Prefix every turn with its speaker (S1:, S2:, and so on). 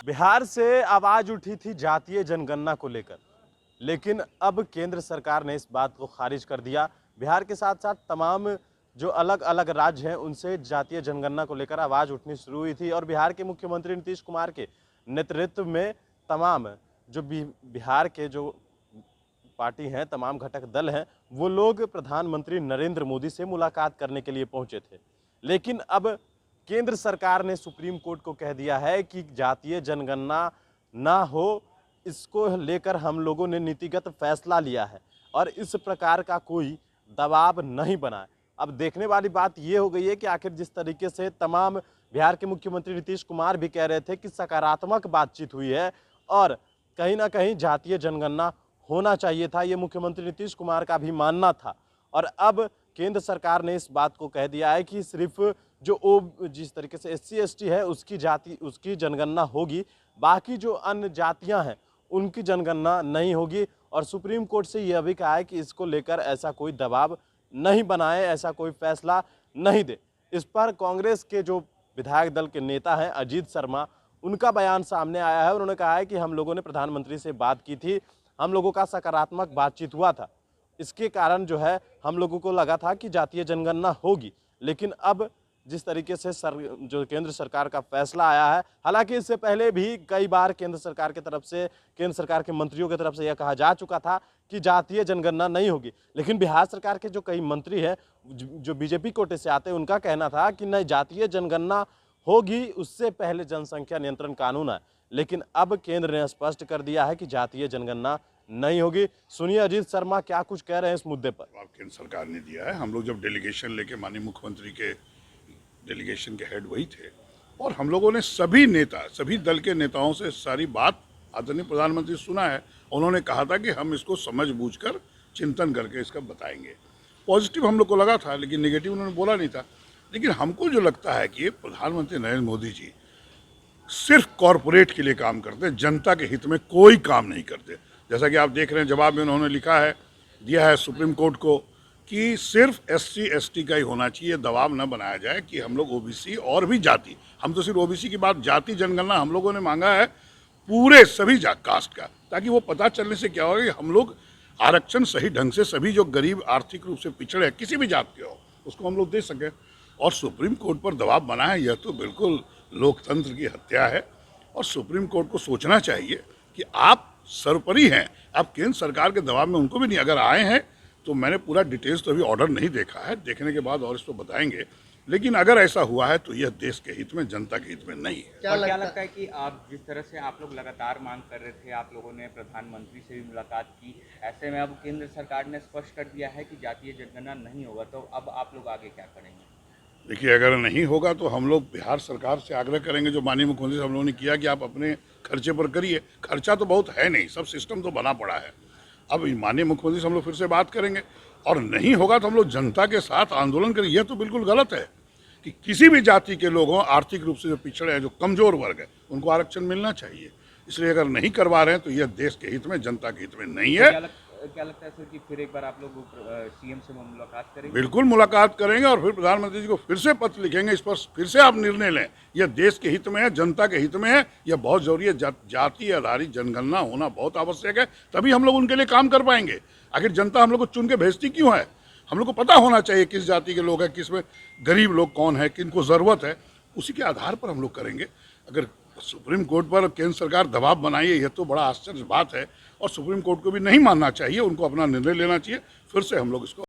S1: बिहार से आवाज उठी थी जातीय जनगणना को लेकर, लेकिन अब केंद्र सरकार ने इस बात को खारिज कर दिया। बिहार के साथ साथ तमाम जो अलग अलग राज्य हैं उनसे जातीय जनगणना को लेकर आवाज उठनी शुरू हुई थी और बिहार के मुख्यमंत्री नीतीश कुमार के नेतृत्व में तमाम जो बिहार के जो पार्टी हैं, तमाम घटक दल हैं, वो लोग प्रधानमंत्री नरेंद्र मोदी से मुलाकात करने के लिए पहुंचे थे। लेकिन अब केंद्र सरकार ने सुप्रीम कोर्ट को कह दिया है कि जातीय जनगणना ना हो, इसको लेकर हम लोगों ने नीतिगत फैसला लिया है और इस प्रकार का कोई दबाव नहीं बना है। अब देखने वाली बात ये हो गई है कि आखिर जिस तरीके से तमाम बिहार के मुख्यमंत्री नीतीश कुमार भी कह रहे थे कि सकारात्मक बातचीत हुई है और कहीं ना कहीं जातीय जनगणना होना चाहिए था, ये मुख्यमंत्री नीतीश कुमार का भी मानना था। और अब केंद्र सरकार ने इस बात को कह दिया है कि सिर्फ जिस तरीके से SC ST है उसकी जनगणना होगी, बाकी जो अन्य जातियां हैं उनकी जनगणना नहीं होगी। और सुप्रीम कोर्ट से यह भी कहा है कि इसको लेकर ऐसा कोई दबाव नहीं बनाए, ऐसा कोई फैसला नहीं दे। इस पर कांग्रेस के जो विधायक दल के नेता हैं अजीत शर्मा, उनका बयान सामने आया है। उन्होंने कहा है कि हम लोगों ने प्रधानमंत्री से बात की थी, हम लोगों का सकारात्मक बातचीत हुआ था, इसके कारण जो है हम लोगों को लगा था कि जातीय जनगणना होगी। लेकिन अब जिस तरीके से जो केंद्र सरकार का फैसला आया है, हालांकि इससे पहले भी कई बार केंद्र सरकार के मंत्रियों की तरफ से यह कहा जा चुका था कि जातीय जनगणना नहीं होगी, लेकिन बिहार सरकार के जो कई मंत्री हैं जो बीजेपी कोटे से आते हैं, उनका कहना था कि नहीं, जातीय जनगणना होगी, उससे पहले जनसंख्या नियंत्रण कानून है। लेकिन अब केंद्र ने स्पष्ट कर दिया है कि जातीय जनगणना नहीं होगी। सुनिए अजीत शर्मा क्या कुछ कह रहे हैं इस मुद्दे पर।
S2: केंद्र सरकार ने दिया है। हम लोग जब डेलीगेशन लेके माननीय मुख्यमंत्री के डेलीगेशन के हेड वही थे और हम लोगों ने सभी दल के नेताओं से सारी बात आदरणीय प्रधानमंत्री सुना है। उन्होंने कहा था कि हम इसको समझ बूझकर चिंतन करके इसका बताएंगे। पॉजिटिव हम लोग को लगा था, लेकिन नेगेटिव उन्होंने बोला नहीं था। लेकिन हमको जो लगता है कि ये प्रधानमंत्री नरेंद्र मोदी जी सिर्फ कॉरपोरेट के लिए काम करते हैं, जनता के हित में कोई काम नहीं करते। जैसा कि आप देख रहे हैं, जवाब में उन्होंने दिया है सुप्रीम कोर्ट को कि सिर्फ SC ST का ही होना चाहिए, दबाव न बनाया जाए कि हम लोग OBC और भी जाति, हम तो सिर्फ OBC की बात, जाति जनगणना हम लोगों ने मांगा है पूरे सभी कास्ट का, ताकि वो पता चलने से क्या होगा कि हम लोग आरक्षण सही ढंग से सभी जो गरीब आर्थिक रूप से पिछड़े किसी भी जात के हो उसको हम लोग दे सकें। और सुप्रीम कोर्ट पर दबाव बना है, यह तो बिल्कुल लोकतंत्र की हत्या है। और सुप्रीम कोर्ट को सोचना चाहिए कि आप सर्वोपरि हैं, आप केंद्र सरकार के दबाव में उनको भी नहीं, अगर आए हैं तो मैंने पूरा डिटेल्स तो अभी ऑर्डर नहीं देखा है, देखने के बाद और इसको बताएंगे। लेकिन अगर ऐसा हुआ है तो यह देश के हित में, जनता के हित में नहीं है।
S3: क्या लगता है कि आप जिस तरह से आप लोग लगातार मांग कर रहे थे, आप लोगों ने प्रधानमंत्री से भी मुलाकात की, ऐसे में अब केंद्र सरकार ने स्पष्ट कर दिया है कि जातीय जनगणना नहीं होगा, तो अब आप लोग आगे क्या करेंगे?
S2: देखिए, अगर नहीं होगा तो हम लोग बिहार सरकार से आग्रह करेंगे, जो माननीय मुख्यमंत्री हम लोगों ने किया, कि आप अपने खर्चे पर करिए। खर्चा तो बहुत है नहीं, सब सिस्टम तो बना पड़ा है। अब माननीय मुख्यमंत्री से हम लोग फिर से बात करेंगे और नहीं होगा तो हम लोग जनता के साथ आंदोलन करेंगे। यह तो बिल्कुल गलत है कि किसी भी जाति के लोगों, आर्थिक रूप से जो पिछड़े हैं, जो कमजोर वर्ग है, उनको आरक्षण मिलना चाहिए। इसलिए अगर नहीं करवा रहे हैं तो यह देश के हित में, जनता के हित में नहीं है।
S3: क्या लगता है सर कि फिर एक बार आप लोग CM से मुलाकात करेंगे?
S2: बिल्कुल मुलाकात करेंगे और फिर प्रधानमंत्री जी को फिर से पत्र लिखेंगे, इस पर फिर से आप निर्णय लें। यह देश के हित में है, जनता के हित में है, यह बहुत जरूरी है। जाति आधारित जनगणना होना बहुत आवश्यक है, तभी हम लोग उनके लिए काम कर पाएंगे। आखिर जनता हम लोग को चुन के भेजती क्यों है? हम लोग को पता होना चाहिए किस जाति के लोग हैं, किस में गरीब लोग कौन है, किनको ज़रूरत है, उसी के आधार पर हम लोग करेंगे। अगर सुप्रीम कोर्ट पर केंद्र सरकार दबाव बनाई है, यह तो बड़ा आश्चर्य बात है और सुप्रीम कोर्ट को भी नहीं मानना चाहिए, उनको अपना निर्णय लेना चाहिए। फिर से हम लोग इसको